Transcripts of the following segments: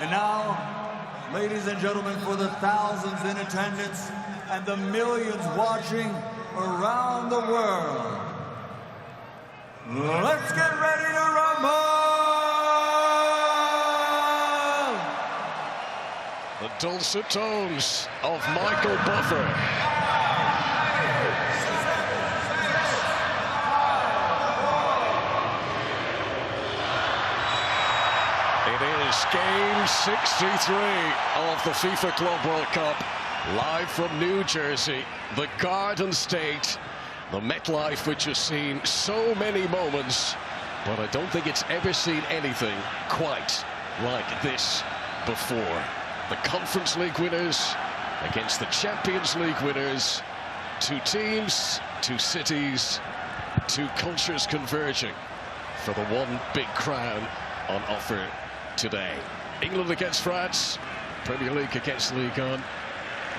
And now, ladies and gentlemen, for the thousands in attendance and the millions watching around the world, let's get ready to rumble! The dulcet tones of Michael Buffer. It is game 63 of the FIFA Club World Cup, live from New Jersey, the Garden State, the MetLife, which has seen so many moments, but I don't think it's ever seen anything quite like this before. The Conference League winners against the Champions League winners. Two teams, two cities, two cultures converging for the one big crown on offer today. England against France, Premier League against Ligue 1.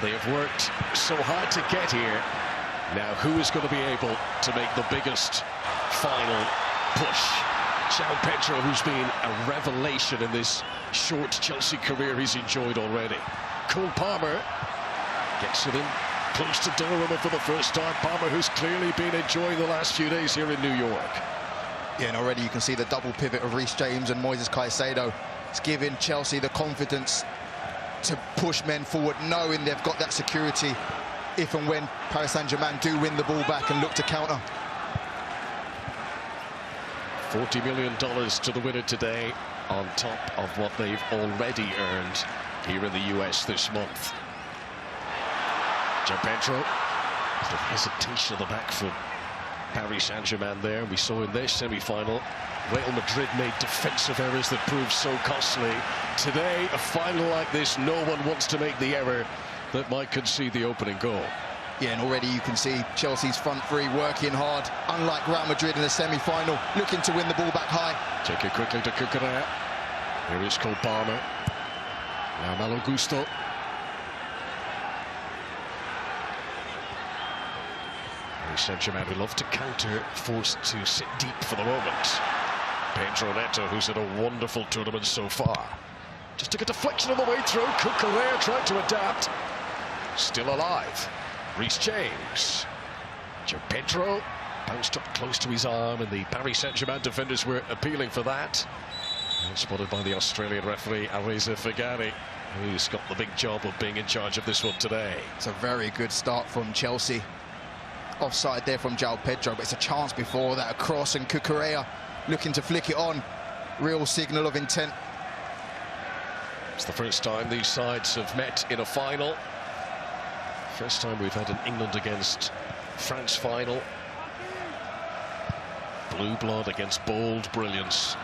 They have worked so hard to get here. Now, who is going to be able to make the biggest final push? Joao Pedro, who's been a revelation in this short Chelsea career he's enjoyed already. Cole Palmer gets it in close to Donnarumma for the first time. Palmer, who's clearly been enjoying the last few days here in New York. Yeah, and already you can see the double pivot of Reece James and Moises Caicedo. It's giving Chelsea the confidence to push men forward, knowing they've got that security if and when Paris Saint-Germain do win the ball back and look to counter. $40 million to the winner today, on top of what they've already earned here in the US this month. Joao Pedro, sort of hesitation at the back from Paris Saint-Germain there. We saw in their semi-final, Real Madrid made defensive errors that proved so costly. Today, a final like this, no one wants to make the error that might concede the opening goal. Yeah, and already you can see Chelsea's front three working hard, unlike Real Madrid in the semi-final, looking to win the ball back high. Take it quickly to Cucurella. Here is Cole Palmer. Now Malo Gusto. Paris Saint-Germain, who love to counter, forced to sit deep for the moment. Pedro Neto, who's had a wonderful tournament so far. Just took a deflection on the way through. Cucurella tried to adapt. Still alive. Reece James. Joao Pedro bounced up close to his arm, and the Paris Saint-Germain defenders were appealing for that. And spotted by the Australian referee, Areza Fagani, who's got the big job of being in charge of this one today. It's a very good start from Chelsea. Offside there from Joao Pedro, but it's a chance before that, a cross, and Cucurella looking to flick it on. Real signal of intent. It's the first time these sides have met in a final. First time we've had an England against France final. Blue blood against bold brilliance.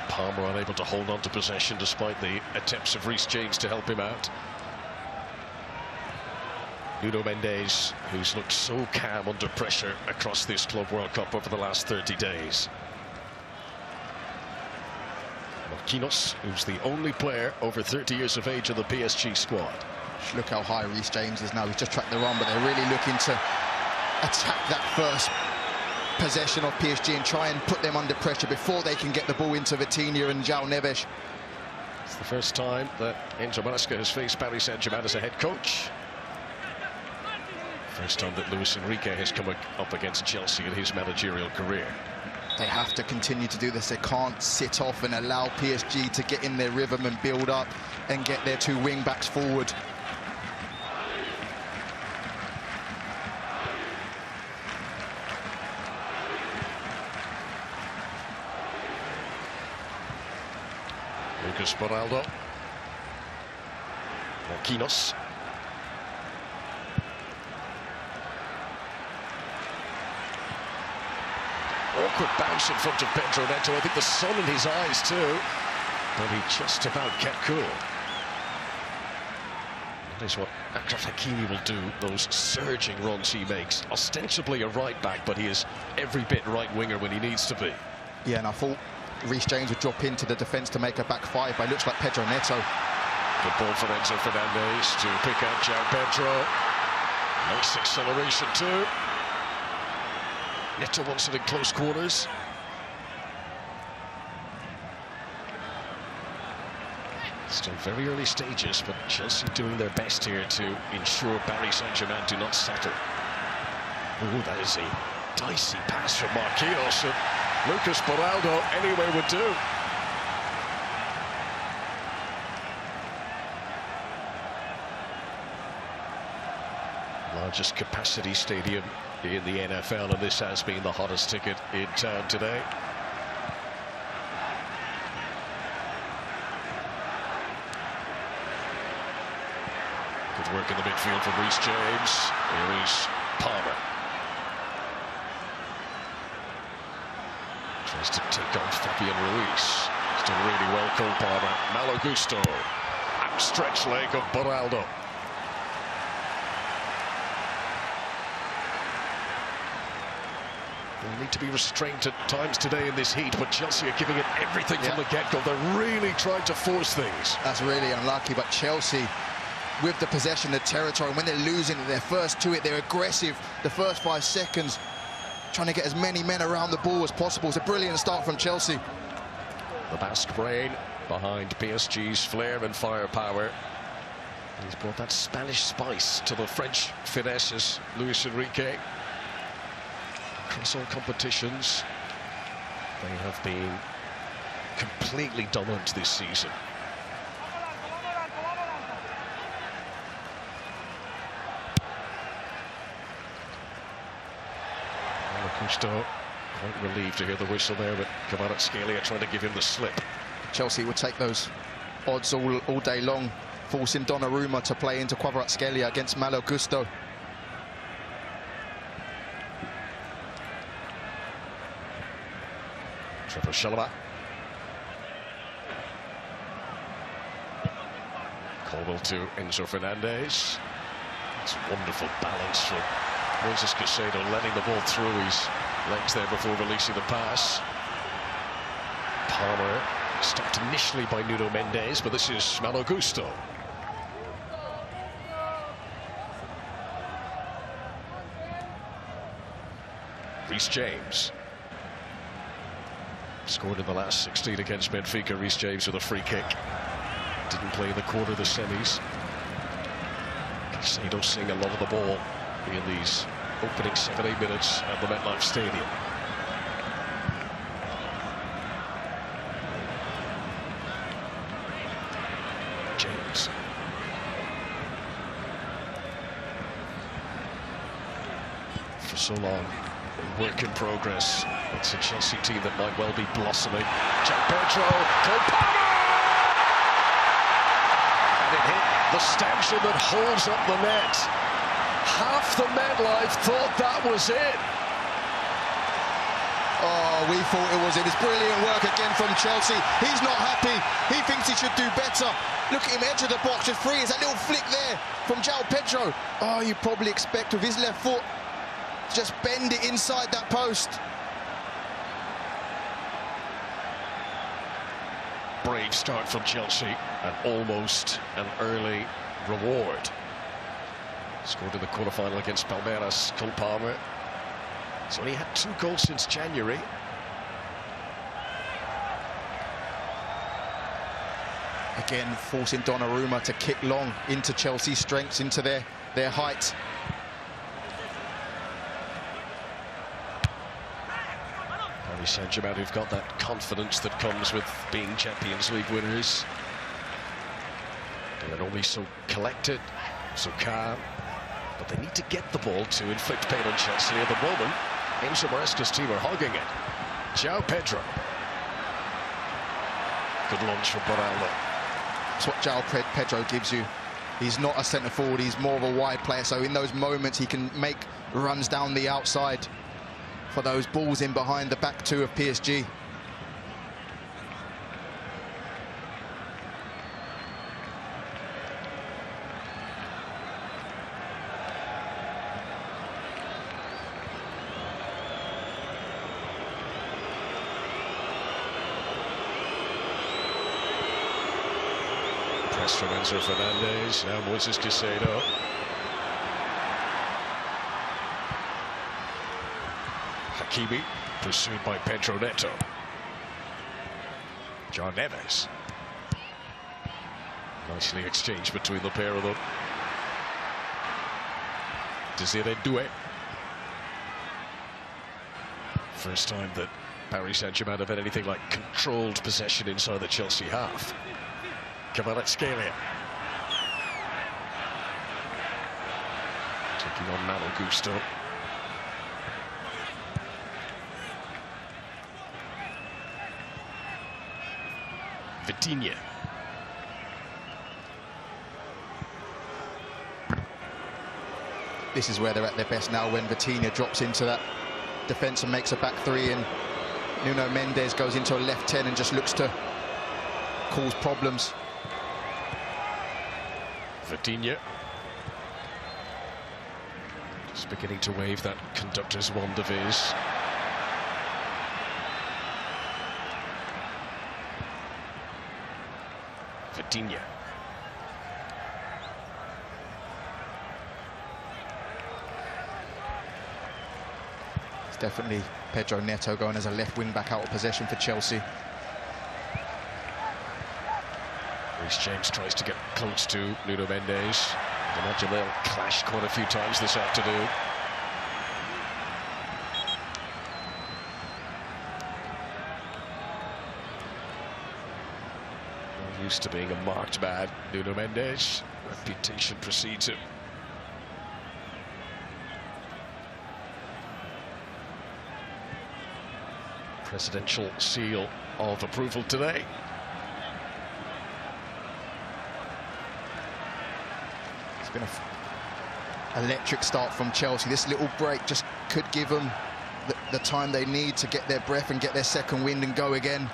Palmer unable to hold on to possession despite the attempts of Reece James to help him out. Nuno Mendes, who's looked so calm under pressure across this Club World Cup over the last 30 days. Marquinhos, who's the only player over 30 years of age in the PSG squad. Look how high Reece James is now. He's just tracked the run, but they're really looking to attack that first possession of PSG and try and put them under pressure before they can get the ball into Vitinha and João Neves. It's the first time that Enzo Maresca has faced Paris Saint-Germain as a head coach. First time that Luis Enrique has come up against Chelsea in his managerial career. They have to continue to do this. They can't sit off and allow PSG to get in their rhythm and build up and get their two wing-backs forward. Lucas Beraldo. Marquinhos. Awkward bounce in front of Pedro Neto. I think the sun in his eyes too, but he just about kept cool. That is what Achraf Hakimi will do, those surging runs he makes. Ostensibly a right back, but he is every bit right winger when he needs to be. Yeah, and I thought Reece James would drop into the defence to make a back five, but it looks like Pedro Neto. Good ball for Enzo Fernandez to pick out Joao Pedro. Nice acceleration too. Neto wants it in close quarters. Still very early stages, but Chelsea doing their best here to ensure Paris Saint-Germain do not settle. Oh, that is a dicey pass from Marquinhos, and Lucas Beraldo anyway would do. Largest capacity stadium in the NFL, and this has been the hottest ticket in town today. Good work in the midfield from Reece James. Here is Palmer. Tries to take on Fabian Ruiz. Still really well called Palmer. Malo Gusto. Outstretched leg of Beraldo. They'll need to be restrained at times today in this heat, but Chelsea are giving it everything from the get-go. They're really trying to force things. That's really unlucky, but Chelsea, with the possession, the territory, when they're losing their first to it, they're aggressive the first 5 seconds, trying to get as many men around the ball as possible. It's a brilliant start from Chelsea. The Basque brain behind PSG's flair and firepower. He's brought that Spanish spice to the French finesses, Luis Enrique. Across all competitions, they have been completely dominant this season. Gusto quite relieved to hear the whistle there, but Kvaratskhelia trying to give him the slip. Chelsea would take those odds all day long, forcing Donnarumma to play into Kvaratskhelia against Malo Gusto. Trevor Chalobah. Colwell to Enzo Fernandez. It's wonderful balance from Moises Caicedo, letting the ball through his legs there before releasing the pass. Palmer stopped initially by Nuno Mendes, but this is Malo Gusto. Reece James. Scored in the last 16 against Benfica. Reece James with a free kick. Didn't play in the quarter of the semis. Caicedo seeing a lot of the ball in these opening 7-8 minutes at the MetLife Stadium. James. For so long, work in progress. It's a Chelsea team that might well be blossoming. Joao Pedro, and it hit the stanchion that holds up the net. Half the MetLife thought that was it. Oh, we thought it was it. It's brilliant work again from Chelsea. He's not happy. He thinks he should do better. Look at him, edge of the box, just free. It's that little flick there from Joao Pedro. Oh, you probably expect with his left foot, just bend it inside that post. Brave start from Chelsea and almost an early reward. Scored in the quarterfinal against Palmeiras, Cole Palmer. He's only had 2 goals since January. Again, forcing Donnarumma to kick long into Chelsea's strengths, into their height. Paris Saint-Germain, who've got that confidence that comes with being Champions League winners. They're normally so collected, so calm, but they need to get the ball to inflict pain on Chelsea. At the moment, Enzo Maresca's team are hogging it. Joao Pedro. Good launch from Beraldo. That's what Joao Pedro gives you. He's not a centre forward, he's more of a wide player, so in those moments he can make runs down the outside for those balls in behind the back 2 of PSG. Press from Enzo Fernandez, now Moises Caicedo. Hakimi, pursued by Pedro Neto. John Neves. Nicely exchanged between the pair of them. DAZN Doué. First time that Paris Saint-Germain have had anything like controlled possession inside the Chelsea half. Kvaratskhelia. Taking on Malo Gusto. Vitinha. This is where they're at their best now, when Vitinha drops into that defence and makes a back three, and Nuno Mendes goes into a left 10 and just looks to cause problems. Vitinha. Just beginning to wave that conductor's wand of his. Vitinha. It's definitely Pedro Neto going as a left wing back out of possession for Chelsea. Reece James tries to get close to Nuno Mendes. I imagine they'll clash quite a few times this afternoon. Not used to being a marked man, Nuno Mendes. Reputation precedes him. Presidential seal of approval today. It's been an electric start from Chelsea. This little break just could give them the time they need to get their breath and get their second wind and go again.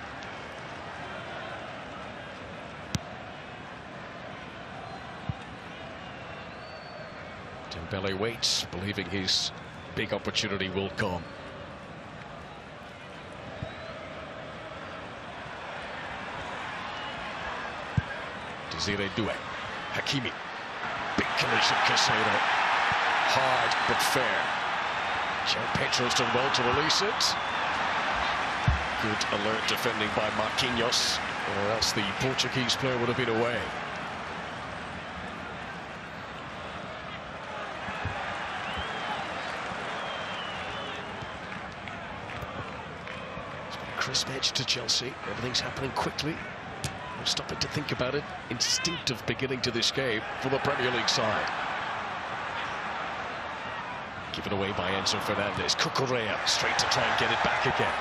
Dembele waits, believing his big opportunity will come. DAZN Doué. Hakimi. Big collision, Casado. Hard but fair. Joao Pedro's done well to release it. Good alert defending by Marquinhos, or else the Portuguese player would have been away. It's been a crisp edge to Chelsea. Everything's happening quickly. No stopping to think about it. Instinctive beginning to this game from the Premier League side. Given away by Enzo Fernandez. Cucurella straight to try and get it back again.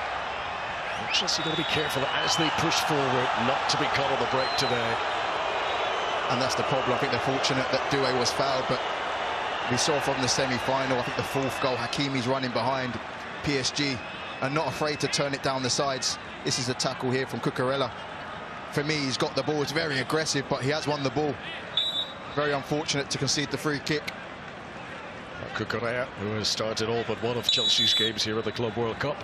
Chelsea got to be careful as they push forward not to be caught on the break today. And that's the problem. I think they're fortunate that Doué was fouled, but we saw from the semi-final, I think the fourth goal, Hakimi's running behind PSG and not afraid to turn it down the sides. This is a tackle here from Cucurella. For me, he's got the ball. It's very aggressive, but he has won the ball. Very unfortunate to concede the free kick. Cucurella, who has started all but one of Chelsea's games here at the Club World Cup.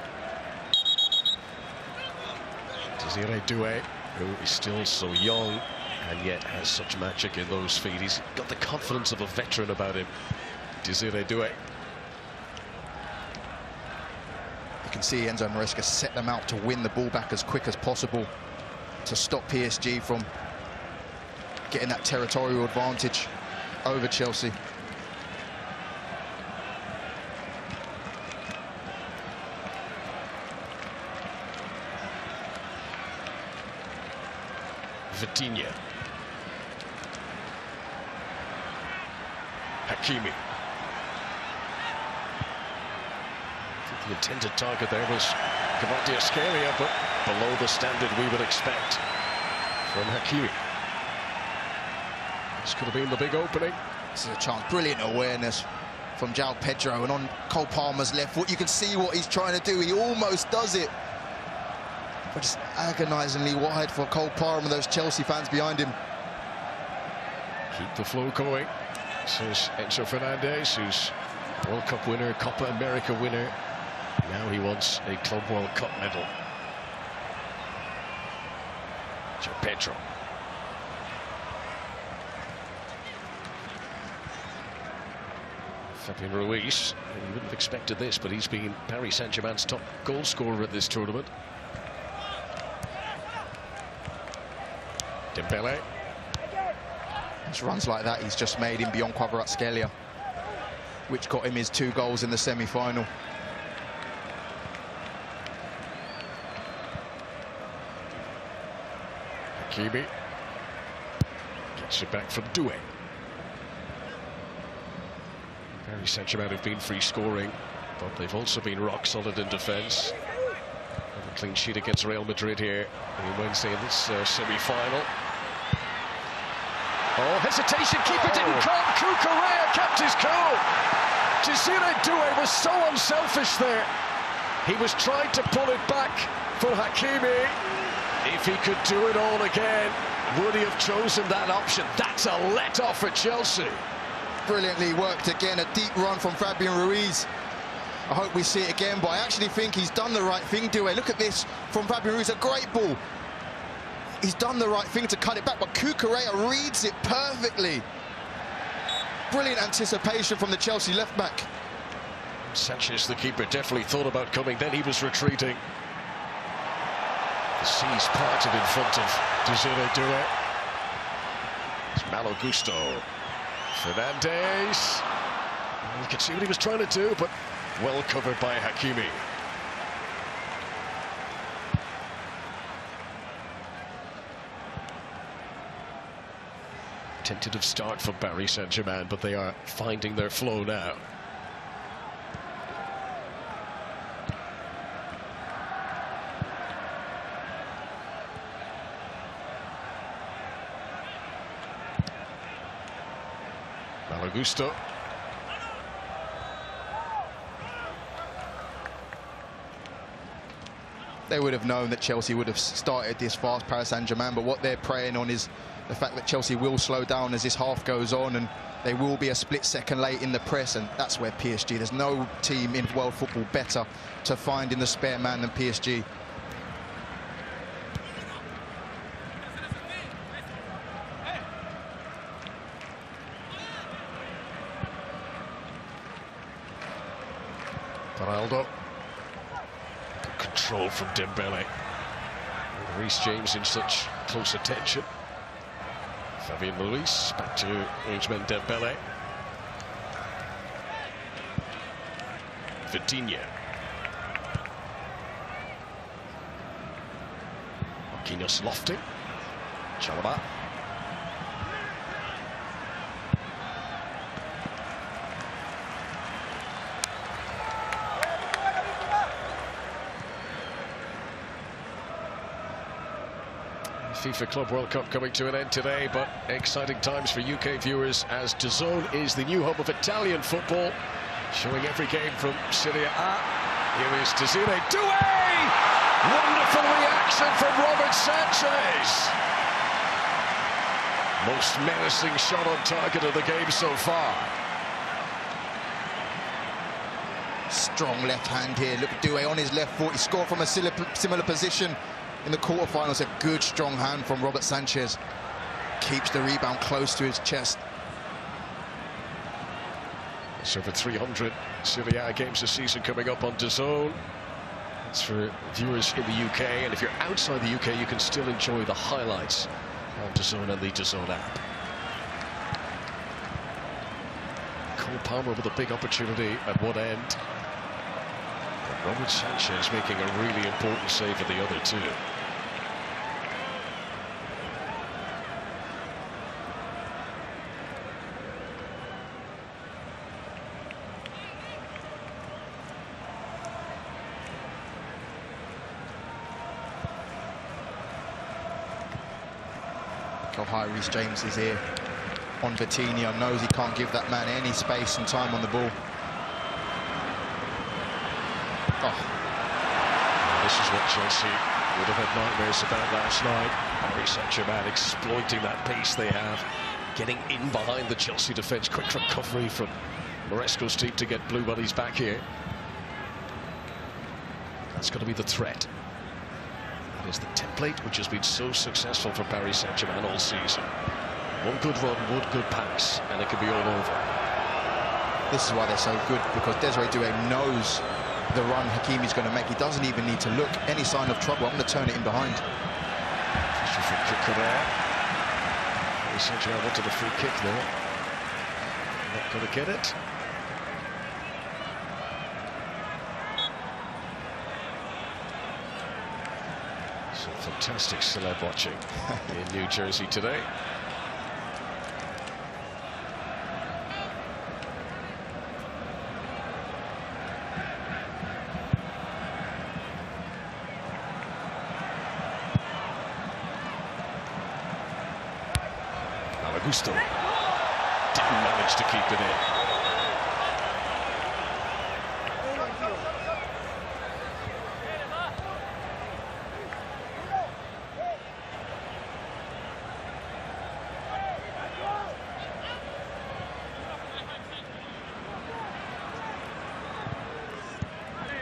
DAZN Doué, who is still so young and yet has such magic in those feet. He's got the confidence of a veteran about him. DAZN Doué. You can see Enzo Maresca set them out to win the ball back as quick as possible, to stop PSG from getting that territorial advantage over Chelsea. Vitinha. Hakimi. I think the intended target there was Kvaratskhelia, but below the standard we would expect from Hakimi. This could have been the big opening. This is a chance. Brilliant awareness from Joao Pedro, and on Cole Palmer's left foot, you can see what he's trying to do. He almost does it, but just agonisingly wide for Cole Palmer and those Chelsea fans behind him. Keep the flow going, says Enzo Fernandez, who's World Cup winner, Copa America winner. Now he wants a Club World Cup medal. Joao Pedro. Fabian Ruiz, you wouldn't have expected this, but he's been Paris Saint-Germain's top goal scorer at this tournament. Dembele. It's runs like that he's just made him beyond Kvaratskhelia, which got him his 2 goals in the semi-final. Hakimi gets it back from Doué. Paris Saint-Germain have been free scoring, but they've also been rock solid in defence. A clean sheet against Real Madrid here on Wednesday in this semi-final. Oh, hesitation, keeper didn't come. Cucurella kept his cool. DAZN Doué was so unselfish there. He was trying to pull it back for Hakimi. If he could do it all again, would he have chosen that option? That's a let-off for Chelsea. Brilliantly worked again, a deep run from Fabian Ruiz. I hope we see it again, but I actually think he's done the right thing, Doué. Look at this from Fabian Ruiz, a great ball. He's done the right thing to cut it back, but Cucurella reads it perfectly. Brilliant anticipation from the Chelsea left-back. Sanchez, the keeper, definitely thought about coming, then he was retreating. The seas parted in front of DAZN Doué. It's Malo Gusto. Fernandes. You can see what he was trying to do, but well covered by Hakimi. Tentative start for Paris Saint-Germain, but they are finding their flow now. Malo Gusto. They would have known that Chelsea would have started this fast, Paris Saint-Germain, but what they're preying on is the fact that Chelsea will slow down as this half goes on, and they will be a split second late in the press, and that's where PSG, there's no team in world football better to find in the spare man than PSG. Ronaldo. Control from Dembele. Reece James in such close attention. Fabian Luis back to Ousmane Dembele. Vitinha. Marquinhos lofting. Chalaba. FIFA Club World Cup coming to an end today, but exciting times for UK viewers as DAZN is the new home of Italian football, showing every game from Serie A. Here is DAZN Doué! Wonderful reaction from Robert Sanchez. Most menacing shot on target of the game so far. Strong left hand here. Look at Doué on his left foot. He scored from a similar position in the quarterfinals. A good strong hand from Robert Sanchez. Keeps the rebound close to his chest. It's over 300 Serie A games this season coming up on DAZN. It's for viewers in the UK, and if you're outside the UK, you can still enjoy the highlights on DAZN and the DAZN app. Cole Palmer with a big opportunity at one end. But Robert Sanchez making a really important save for the other two. How high Reece James is here on Vitinha, knows he can't give that man any space and time on the ball. Oh. This is what Chelsea would have had nightmares about last night. Paris Saint-Germain exploiting that pace they have, getting in behind the Chelsea defence. Quick recovery from Maresco's team to get Blue Bunnies back here. That's going to be the threat. That is the template which has been so successful for Paris Saint-Germain all season. One good run, one good pass, and it could be all over. This is why they're so good, because Desiree Doué knows the run Hakimi's going to make. He doesn't even need to look. Any sign of trouble, I'm going to turn it in behind. Pressure from Cucurella. Sergio wanted a free kick there. Not going to get it. Some fantastic celeb watching in New Jersey today. Augusto didn't manage to keep it in.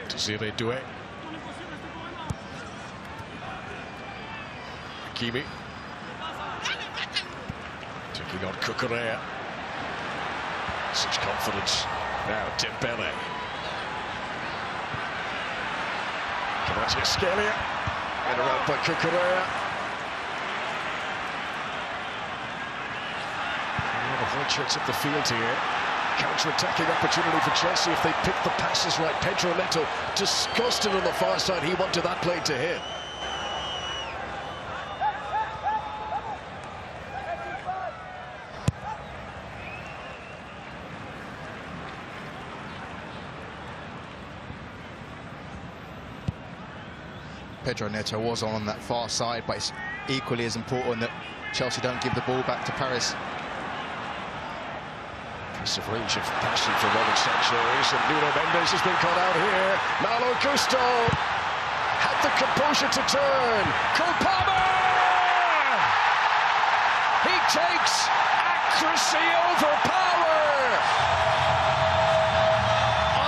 Desiree Doué. Hakimi. Taking on Cucurella. Such confidence. Now Dembele. Kvaratskhelia. And around by Cucurella. The whole chance up the field here. Counter-attacking opportunity for Chelsea if they pick the passes right. Pedro Neto disgusted on the far side. He wanted that play to hit. Pedro Neto was on that far side, but it's equally as important that Chelsea don't give the ball back to Paris. Piece of range of passing for Robert Sanchez, and Nuno Mendes has been caught out here. Malo Gusto had the composure to turn. Cole Palmer! He takes accuracy over power!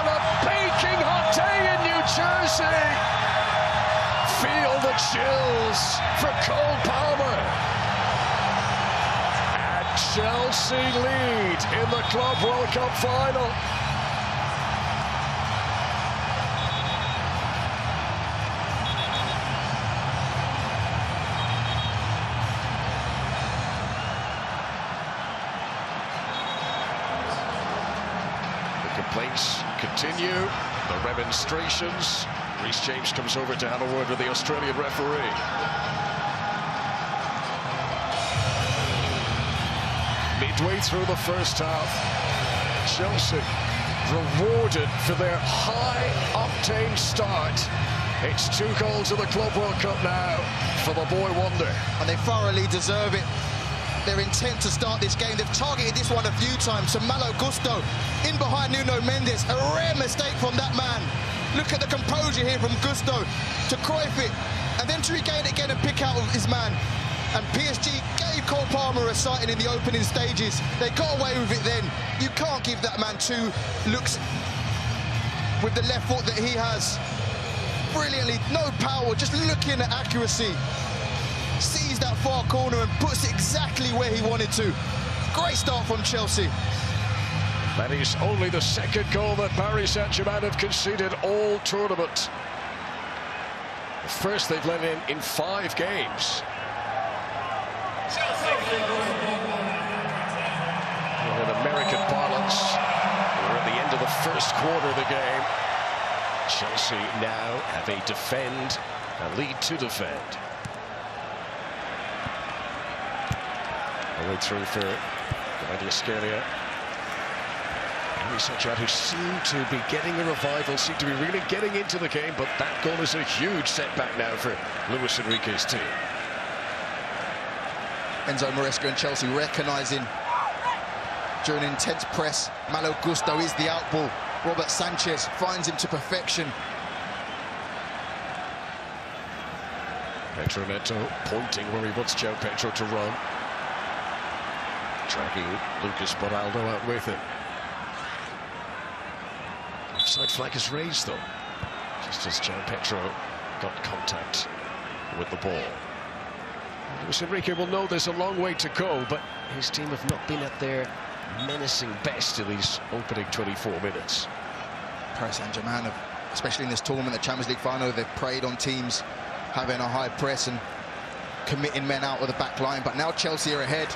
On a baking hot day in New Jersey! Feel the chills for Cole Palmer. And Chelsea lead in the Club World Cup final. The complaints continue, the remonstrations. Reece James comes over to have a word with the Australian referee. Midway through the first half, Chelsea rewarded for their high-octane start. It's 2 goals in the Club World Cup now for the boy wonder. And they thoroughly deserve it. Their intent to start this game, they've targeted this one a few times. So Malo Gusto in behind Nuno Mendes, a rare mistake from that man. Look at the composure here from Gusto to Cruyff it, and then to regain it again and pick out his man. And PSG gave Cole Palmer a sighting in the opening stages. They got away with it then. You can't give that man 2 looks with the left foot that he has. Brilliantly, no power, just looking at accuracy. Sees that far corner and puts it exactly where he wanted to. Great start from Chelsea. That is only the 2nd goal that Paris Saint-Germain have conceded all tournament. The first they've let in 5 games. In American parlance, we're at the end of the first quarter of the game. Chelsea now have a lead to defend. All the way through for Kvaratskhelia. Sanchez, who seem to be getting a revival, seem to be really getting into the game, but that goal is a huge setback now for Luis Enrique's team. Enzo Maresca and Chelsea recognising during intense press, Malo Gusto is the outball. Robert Sanchez finds him to perfection. Pedro Neto pointing where he wants Joao Pedro to run. Dragging Lucas Beraldo out with him. Offside flag is raised, though, just as Joao Pedro got contact with the ball. Luis Enrique will know there's a long way to go, but his team have not been at their menacing best in these opening 24 minutes. Paris Saint-Germain, especially in this tournament, the Champions League final, they've preyed on teams having a high press and committing men out of the back line, but now Chelsea are ahead.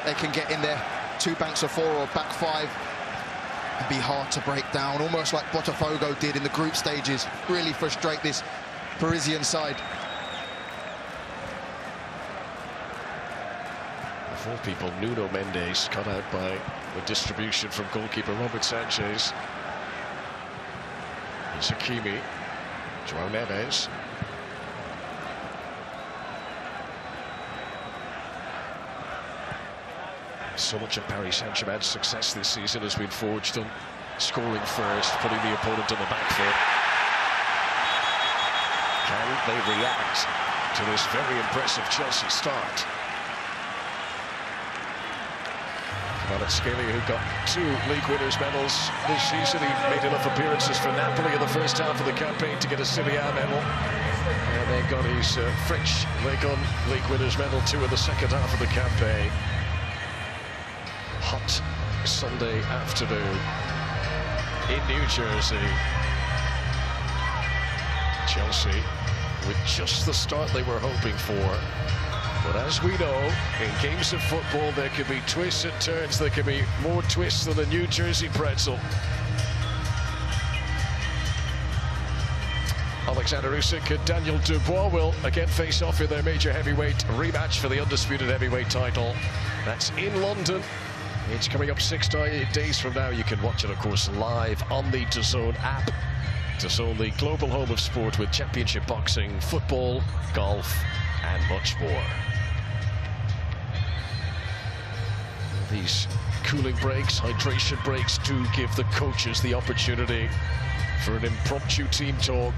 they can get in there, 2 banks of 4 or back 5, and be hard to break down, almost like Botafogo did in the group stages. Really frustrate this Parisian side. Of all people, Nuno Mendes cut out by the distribution from goalkeeper Robert Sanchez. It's Hakimi, Joao Neves. So much of Paris Saint-Germain's success this season has been forged on scoring first, putting the opponent on the back foot. Can they react to this very impressive Chelsea start? Scalia, who got 2 league winners' medals this season. He made enough appearances for Napoli in the first half of the campaign to get a Serie A medal. And then got his French league winners' medal too in the second half of the campaign. Hot Sunday afternoon in New Jersey. Chelsea with just the start they were hoping for. But as we know, in games of football, there can be twists and turns. There can be more twists than a New Jersey pretzel. Alexander Usyk and Daniel Dubois will again face off in their major heavyweight rematch for the undisputed heavyweight title. That's in London. It's coming up 6 days from now. You can watch it, of course, live on the DAZN app. DAZN, the global home of sport, with championship boxing, football, golf, and much more. These cooling breaks, hydration breaks, do give the coaches the opportunity for an impromptu team talk.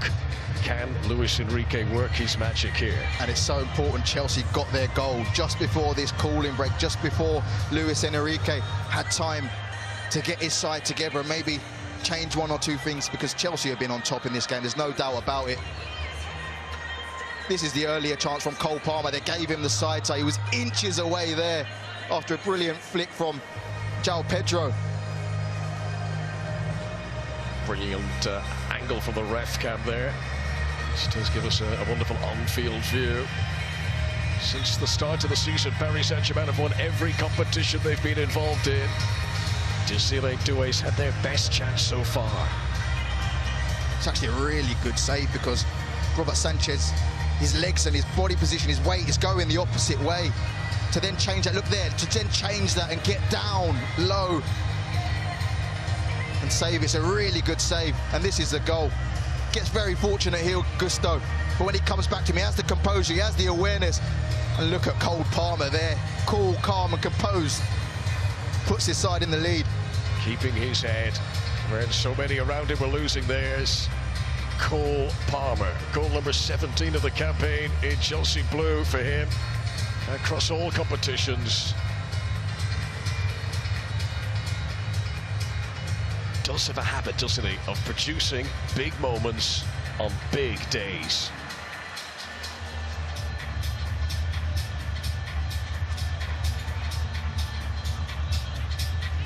Can Luis Enrique work his magic here? And it's so important Chelsea got their goal just before this cooling break, just before Luis Enrique had time to get his side together and maybe change 1 or 2 things, because Chelsea have been on top in this game, there's no doubt about it. This is the earlier chance from Cole Palmer. They gave him the side tie. He was inches away there after a brilliant flick from Joao Pedro. Brilliant angle from the ref cam there. This does give us a wonderful on-field view. Since the start of the season, Paris Saint-Germain have won every competition they've been involved in. Desiree Doué's had their best chance so far. It's actually a really good save, because Robert Sanchez, his legs and his body position, his weight is going the opposite way. To then change that, look there, to then change that and get down low and save. It's a really good save, and this is the goal. Gets very fortunate here, Gusto, but when he comes back to me, he has the composure, he has the awareness. And look at Cole Palmer there, cool, calm and composed. Puts his side in the lead. Keeping his head when so many around him were losing theirs. Cole Palmer, goal number 17 of the campaign in Chelsea blue for him across all competitions. Does have a habit, doesn't he, of producing big moments on big days.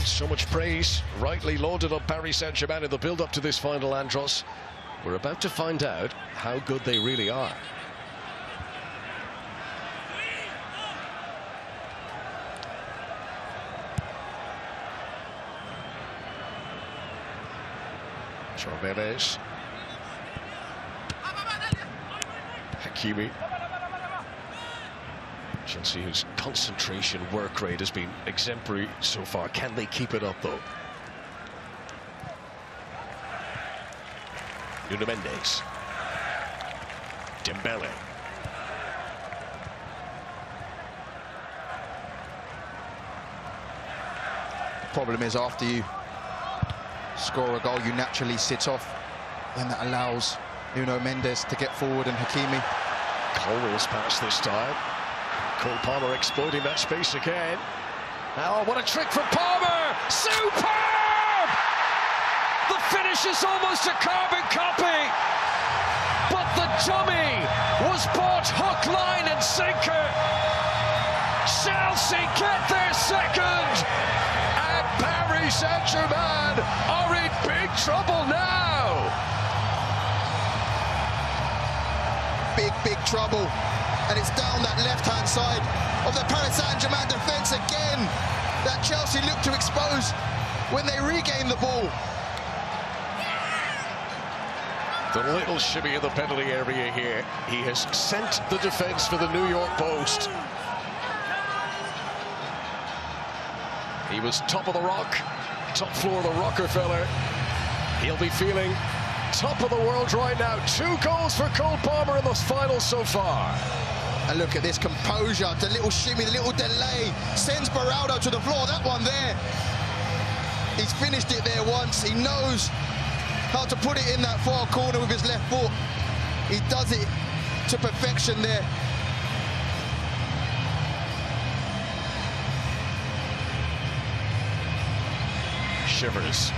So much praise rightly lauded on Paris Saint-Germain in the build-up to this final, Andros. We're about to find out how good they really are. Joao Pedro. Hakimi. Chelsea, whose concentration work rate has been exemplary so far. Can they keep it up, though? Nuno Mendes. Dembele. The problem is, after you score a goal, you naturally sit off, and that allows Nuno Mendes to get forward, and Hakimi. Cole's pass this time. Cole Palmer exploiting that space again. Oh, what a trick from Palmer! Superb! The finish is almost a carbon copy, but the dummy was bought hook, line and sinker. Chelsea get their second, and Paris Saint-Germain are in big trouble now. Big trouble. and it's down that left-hand side of the Paris Saint-Germain defence again that Chelsea look to expose when they regain the ball. The little shimmy in the penalty area here. He has sent the defence for the New York Post. He was top of the rock, top floor of the Rockefeller. He'll be feeling top of the world right now. 2 goals for Cole Palmer in the final so far. And look at this composure, the little shimmy, the little delay, sends Beraldo to the floor. That one there, he's finished it there once. He knows how to put it in that far corner with his left foot. He does it to perfection there. Shivers.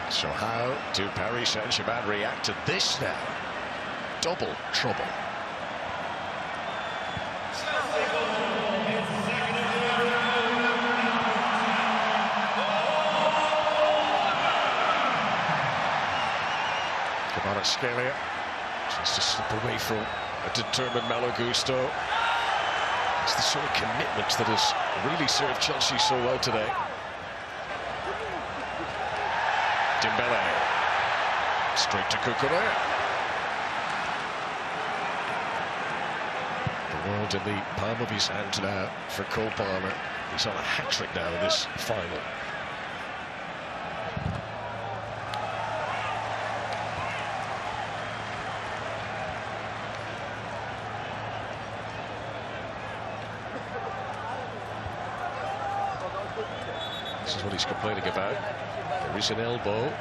So how do Paris Saint-Germain react to this now? Double trouble. Kvaratskhelia tries to slip away from a determined Malo Gusto. It's the sort of commitment that has really served Chelsea so well today. Dembele, straight to Cucurella. The world in the palm of his hand now for Cole Palmer. He's on a hat-trick now in this final. This is what he's complaining about. There is an elbow.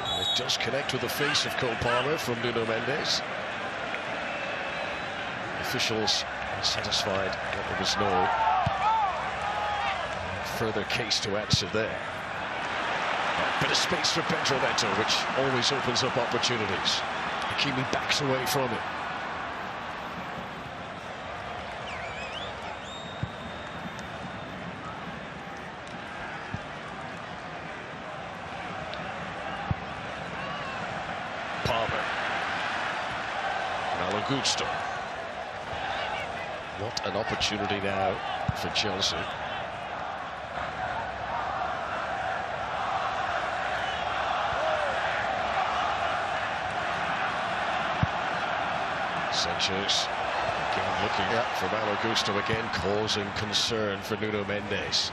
And it does connect with the face of Cole Palmer from Nuno Mendes. Officials are satisfied that there was no further case to answer there. A bit of space for Pedro Neto, which always opens up opportunities. Hakimi backs away from it. Palmer. Malo Gusto. What an opportunity now for Chelsea. Sanchez again looking for Malo Gusto, again causing concern for Nuno Mendes.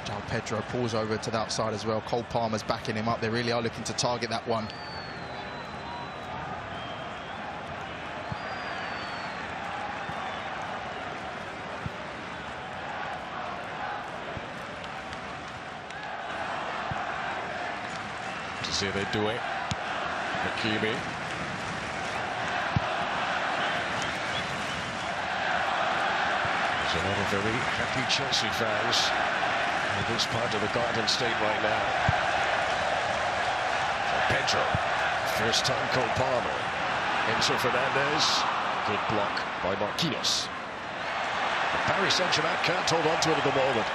Joao Pedro pulls over to the outside as well. Cole Palmer's backing him up. They really are looking to target that one. To see they do it. Hakimi. There's a lot of very happy Chelsea fans in this part of the Garden State right now. For Pedro, first time Cole Palmer. Enzo Fernandez, good block by Marquinhos. But Paris Saint-Germain can't hold on to it at the moment.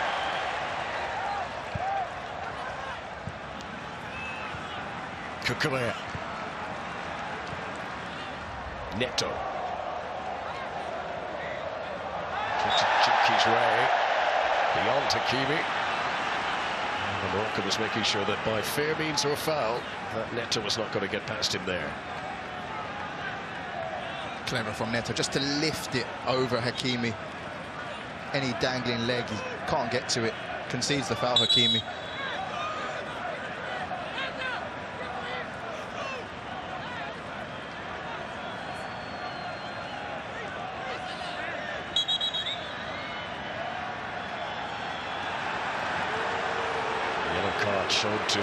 Cucurella. Neto. Trying to juke his way beyond Hakimi. And the Moroccan was making sure that by fair means or foul, that Neto was not going to get past him there. Clever from Neto, just to lift it over Hakimi. Any dangling leg, he can't get to it. Concedes the foul, Hakimi. Card showed to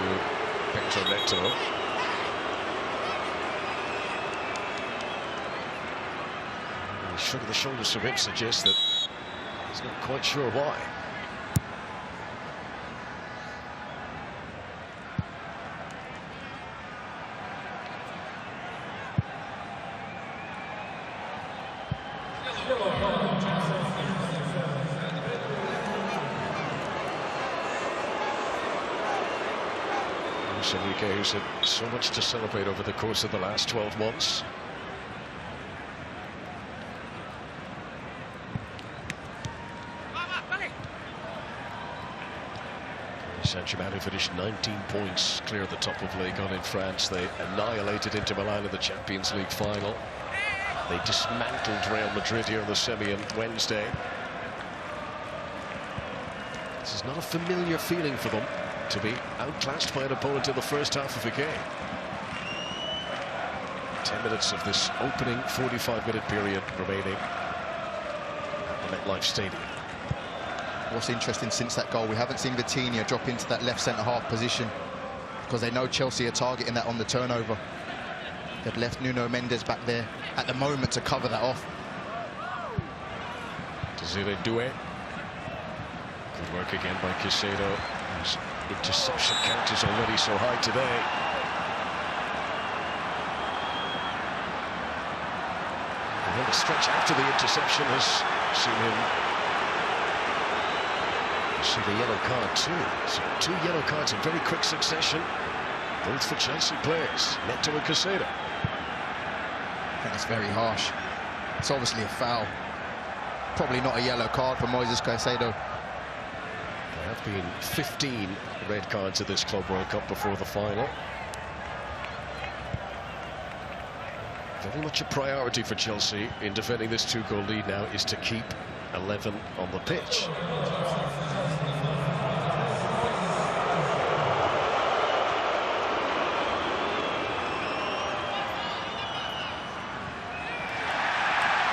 Pedro Neto. A shrug of the shoulders from him suggests that he's not quite sure why. Luis Enrique, who's had so much to celebrate over the course of the last 12 months. Saint-Germain, who finished 19 points clear at the top of Ligue 1 in France. They annihilated Inter Milan in the Champions League final. They dismantled Real Madrid here in the semi on Wednesday. This is not a familiar feeling for them, to be outclassed by an opponent in the first half of a game. 10 minutes of this opening 45-minute period remaining at the MetLife Stadium. What's interesting, since that goal, we haven't seen Vitinha drop into that left centre-half position because they know Chelsea are targeting that on the turnover. They've left Nuno Mendes back there at the moment to cover that off. Desire Doué. Good work again by Caicedo, whose interception count is already so high today. And then the stretch after the interception has seen him see the yellow card too. So 2 yellow cards in very quick succession, both for Chelsea players, Neto and Caicedo. I think that's very harsh. It's obviously a foul. Probably not a yellow card for Moises Caicedo. There have been 15 red cards at this Club World Cup before the final. Very much a priority for Chelsea in defending this 2-goal lead now is to keep 11 on the pitch.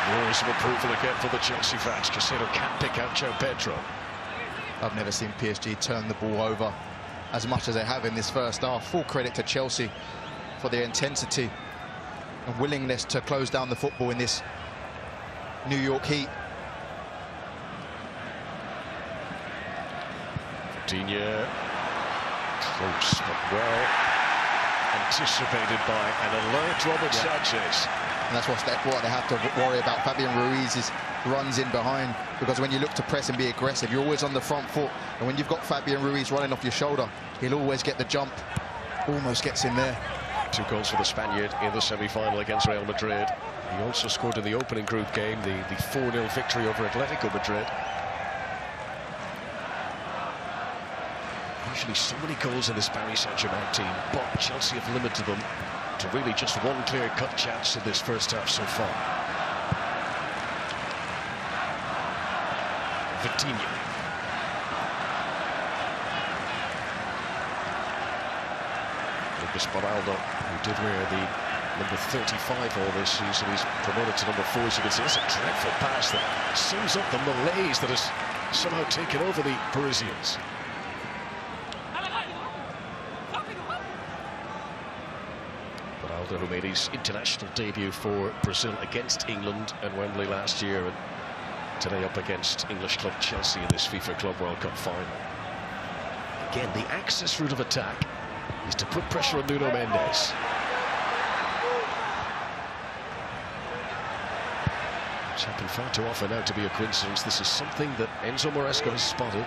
Words of approval again for the Chelsea fans. Caicedo can't pick out Joao Pedro. I've never seen PSG turn the ball over as much as they have in this first half. Full credit to Chelsea for their intensity and willingness to close down the football in this New York heat. Vitinha, close but well anticipated by an alert Robert Sanchez. And that's what they have to worry about. Fabian Ruiz's runs in behind, because when you look to press and be aggressive, you're always on the front foot. And when you've got Fabian Ruiz running off your shoulder, he'll always get the jump. Almost gets in there. 2 goals for the Spaniard in the semi-final against Real Madrid. He also scored in the opening group game, the 4-0 victory over Atletico Madrid. Usually so many goals in this Paris Saint-Germain team, but Chelsea have limited them to really just one clear-cut chance in this first half so far. Vitinha. Lucas Beraldo, who did wear the number 35 all this season, he's promoted to number 4, as you can see. It's a dreadful pass that sums up the malaise that has somehow taken over the Parisians. Who made his international debut for Brazil against England and Wembley last year, and today up against English club Chelsea in this FIFA Club World Cup final. Again, the axis route of attack is to put pressure on Nuno Mendes. It's happened far too often now to be a coincidence. This is something that Enzo Maresca has spotted.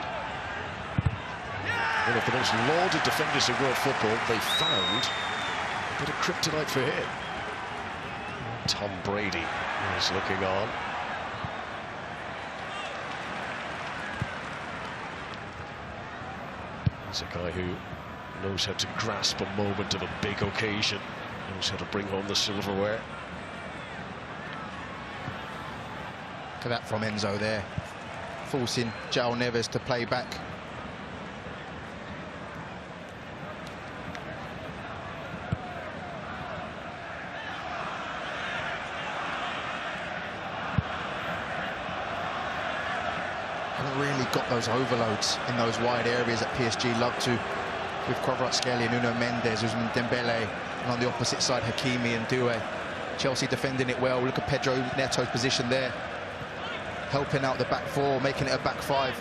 One of the most lauded defenders in world football, they found a bit of kryptonite for him. Tom Brady is looking on. He's a guy who knows how to grasp a moment of a big occasion, knows how to bring home the silverware. Look at that from Enzo there, forcing Joao Neves to play back. Really got those overloads in those wide areas that PSG love to, with Kvaratskhelia, Nuno Mendes, Ousmane Dembele, and on the opposite side Hakimi and Doué. Chelsea defending it well. Look at Pedro Neto's position there, helping out the back 4, making it a back 5.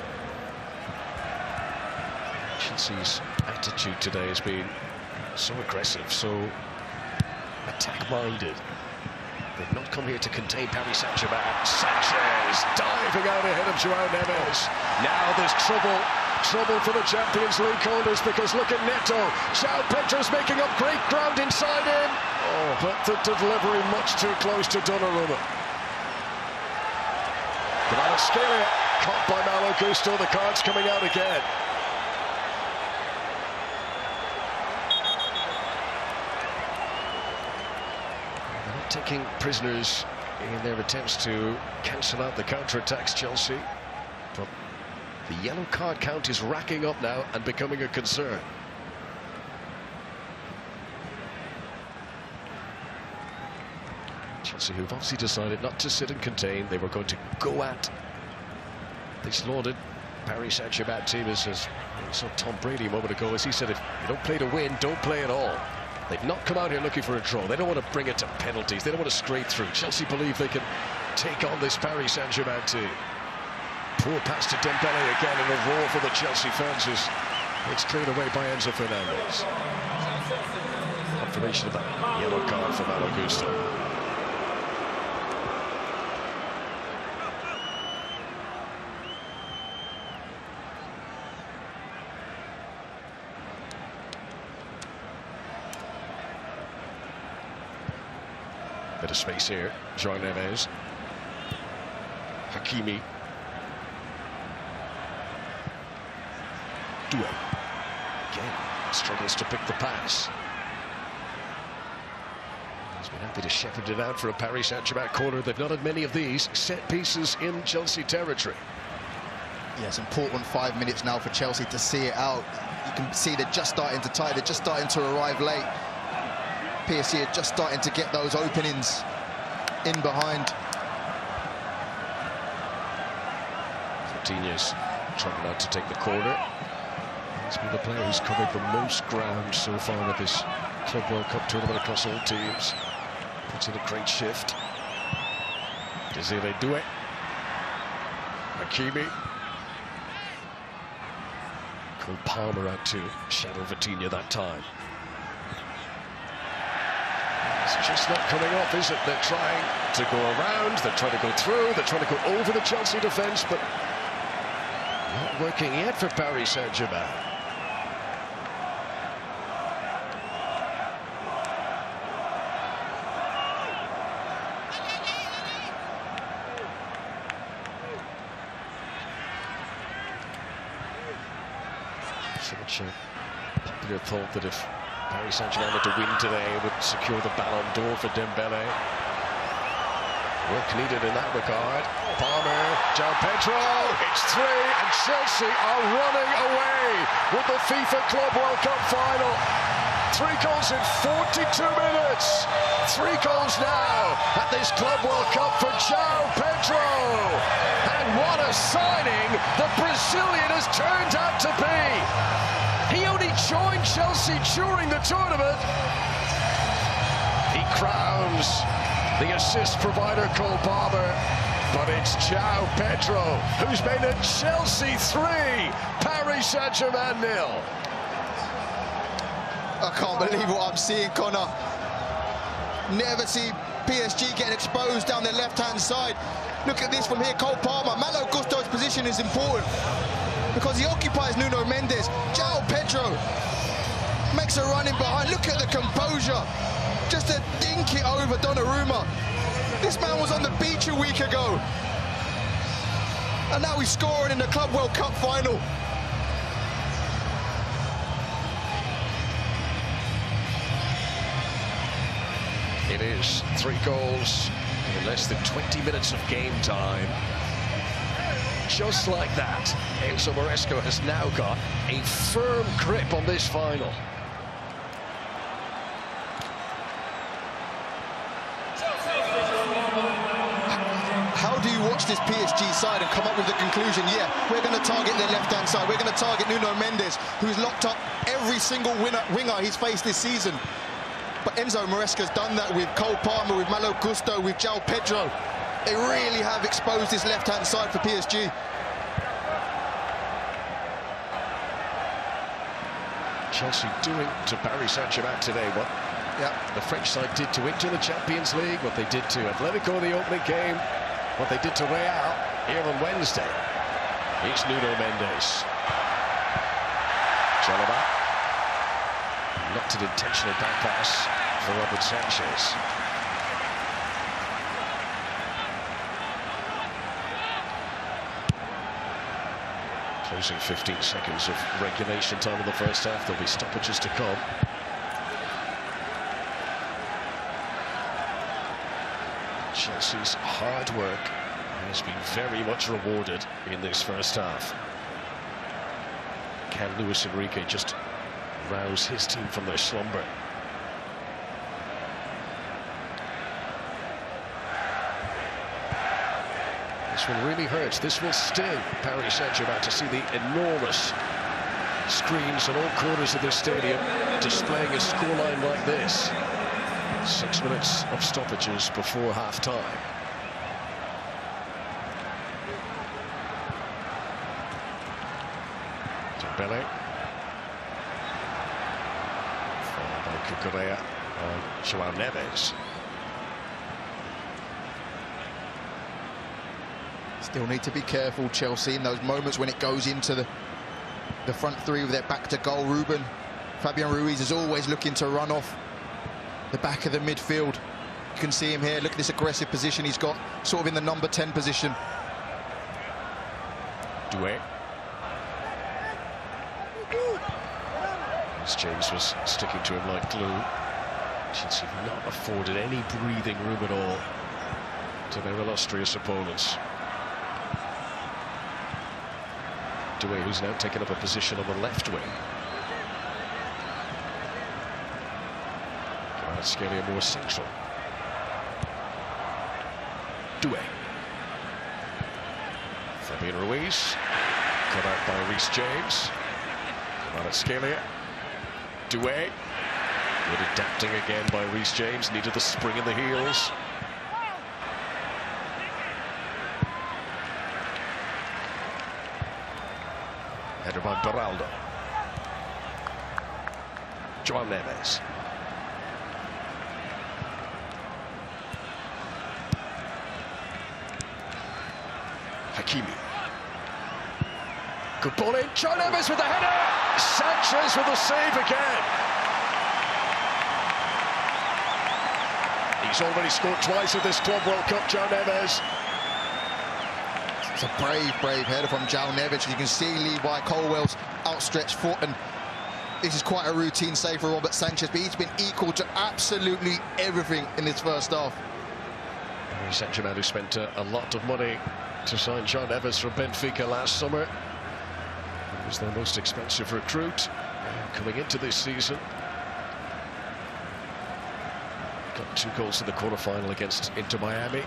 Chelsea's attitude today has been so aggressive, so attack-minded. They've not come here to contain Paris Saint-Germain. Sanchez diving out ahead of Joao Neves. Now there's trouble trouble for the Champions League corners, because look at Neto. Joao Pedro's making up great ground inside him. Oh, but the delivery much too close to Donnarumma. Kvaratskhelia caught by Malo Gusto. The card's coming out again. They're not taking prisoners in their attempts to cancel out the counter-attacks, Chelsea. But the yellow card count is racking up now and becoming a concern. Chelsea, who've obviously decided not to sit and contain, they were going to go at. They slaughtered Paris Saint-Germain team, as we saw Tom Brady a moment ago, as he said, if you don't play to win, don't play at all. They've not come out here looking for a draw. They don't want to bring it to penalties. They don't want to scrape through. Chelsea believe they can take on this Paris Saint-Germain team. Poor pass to Dembele again, and a roar for the Chelsea fans as it's cleared away by Enzo Fernandez. Confirmation of that yellow card for Malo Gusto. Bit of space here. Joao Neves. Hakimi. Duo. Again, struggles to pick the pass. He's been happy to shepherd it out for a Paris Saint-Germain corner. They've not had many of these set pieces in Chelsea territory. Yeah, it's important 5 minutes now for Chelsea to see it out. You can see they're just starting to tie. They're just starting to arrive late. PSG are just starting to get those openings in behind. Coutinho's trying not to take the corner. He's been the player who's covered the most ground so far with this Club World Cup tournament across all teams. Puts in a great shift. Desire Doué. Hakimi. Cole Palmer out to shadow Vitinha that time. It's just not coming off, is it? They're trying to go around, they're trying to go through, they're trying to go over the Chelsea defence, but not working yet for Paris Saint-Germain. So much popular thought that if Paris Saint-Germain were to win today, would secure the Ballon d'Or for Dembele. Work needed in that regard. Palmer, Joao Pedro, it's 3, and Chelsea are running away with the FIFA Club World Cup final. 3 goals in 42 minutes. 3 goals now at this Club World Cup for Joao Pedro. And what a signing the Brazilian has turned out to be. He only joined Chelsea during the tournament. He crowns the assist provider Cole Palmer, but it's Joao Pedro who's made it Chelsea 3, Paris Saint-Germain 0. I can't believe what I'm seeing, Connor. Never see PSG getting exposed down their left-hand side. Look at this from here, Cole Palmer. Malo Gusto's position is important because he occupies Nuno Mendes. Joao Pedro makes a run in behind. Look at the composure. Just to dink it over Donnarumma. This man was on the beach a week ago. And now he's scoring in the Club World Cup final. It is 3 goals in less than 20 minutes of game time. Just like that, Enzo Maresca has now got a firm grip on this final. How do you watch this PSG side and come up with the conclusion, yeah, we're going to target their left-hand side, we're going to target Nuno Mendes, who's locked up every single winger he's faced this season. But Enzo Maresca's done that with Cole Palmer, with Malo Gusto, with Joao Pedro. They really have exposed this left-hand side for PSG. Chelsea doing to Paris Saint-Germain today what the French side did to Inter in the Champions League, what they did to Atletico in the opening game, what they did to Real here on Wednesday. Here's Nuno Mendes. Chalobah. Not an intentional back pass for Robert Sanchez. Closing 15 seconds of regulation time in the first half. There'll be stoppages to come. Chelsea's hard work has been very much rewarded in this first half. Can Luis Enrique just rouse his team from their slumber? This one really hurts. This will sting Paris Saint-Germain to see the enormous screens in all corners of this stadium displaying a scoreline like this. 6 minutes of stoppages before half-time. Dembele. Followed by Cucurella and Joao Neves. Still need to be careful, Chelsea, in those moments when it goes into the front three with their back to goal. Ruben, Fabian Ruiz is always looking to run off the back of the midfield. You can see him here. Look at this aggressive position he's got, sort of in the number 10 position. Doué. As James was sticking to him like glue. Chelsea have not afforded any breathing room at all to their illustrious opponents. Doué, who's now taken up a position on the left wing. Kvaratskhelia more central. Doué. Fabian Ruiz. Cut out by Reece James. Kvaratskhelia. Doué. Good adapting again by Reece James. Needed the spring in the heels. Header by Beraldo. Joao Neves. Hakimi. Good ball in. Joao Neves with the header. Sanchez with the save again. He's already scored twice at this Club World Cup, Joao Neves. It's a brave header from Joao Neves. You can see Levi Colwell's outstretched foot, and this is quite a routine save for Robert Sanchez, but he's been equal to absolutely everything in this first half. Paris Saint-Germain, who spent a lot of money to sign Joao Neves from Benfica last summer. He was their most expensive recruit coming into this season. Got 2 goals in the quarter-final against Inter Miami.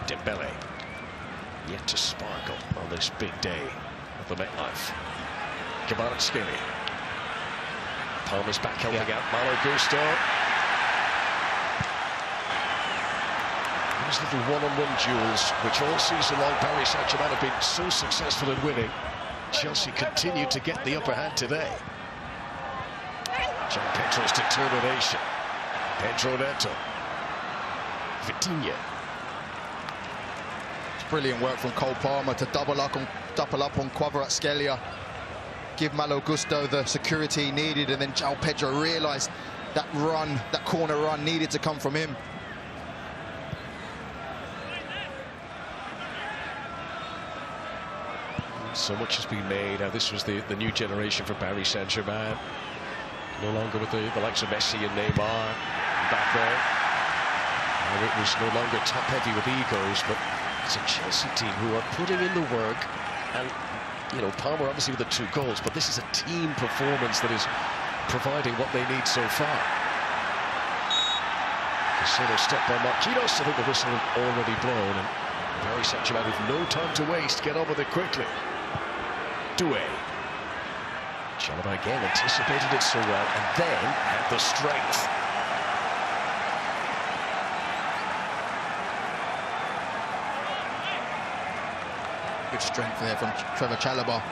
Dembele, yet to sparkle on this big day at the MetLife. Kvaratskhelia. Palmer's back helping out Malo Gusto. These little one-on-one duels, which all season long Paris Saint-Germain have been so successful in winning. Chelsea continued to get the upper hand today. Joao Pedro's determination. Pedro Neto. Vitinha. Brilliant work from Cole Palmer to double up on Kvaratskhelia, give Malo Gusto the security he needed, and then Joao Pedro realised that run, that corner run, needed to come from him. So much has been made. Now this was the new generation for Paris Saint-Germain. No longer with the likes of Messi and Neymar back there. And it was no longer top-heavy with egos, but it's a Chelsea team who are putting in the work. And, you know, Palmer obviously with the 2 goals, but this is a team performance that is providing what they need so far. Casino step by Marquinhos. I think the whistle already blown, and Paris Saint-Germain with no time to waste, get on with it quickly. Doué. Chalobah again anticipated it so well, and then had the strength. Good strength there from Trevor Chalobah.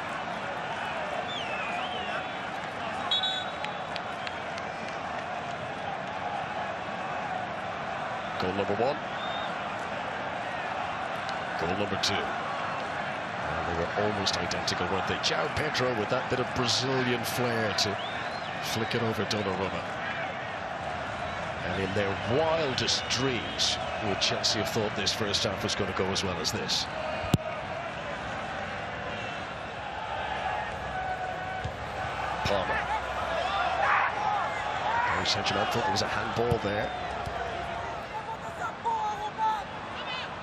Goal number 1. Goal number 2. And They were almost identical, weren't they? Joao Pedro with that bit of Brazilian flair to flick it over Donnarumma. And in their wildest dreams would Chelsea have thought this first half was going to go as well as this. Palmer. Paris Saint-Germain thought there was a handball there.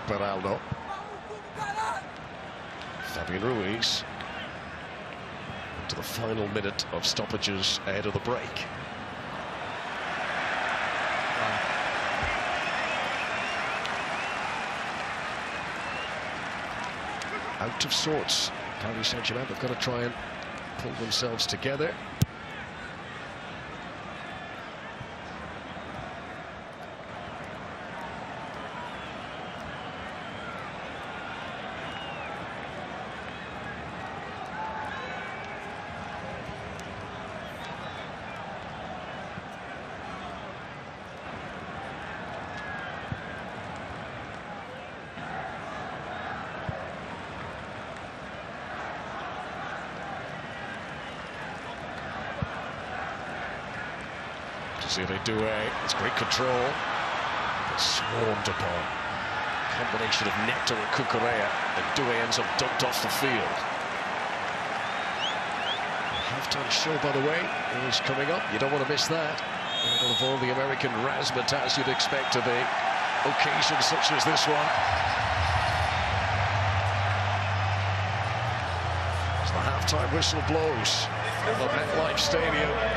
Beraldo. Fabian Ruiz. To the final minute of stoppages ahead of the break. Out of sorts. Paris Saint-Germain have got to try and pull themselves together. It's great control. It's swarmed upon. Combination of Neto and Cucurella, and Doué ends up dumped off the field. The halftime show, by the way, is coming up. You don't want to miss that. It'll involve the American razzmatazz you'd expect to be. Occasions such as this one. As the halftime whistle blows in the MetLife Stadium.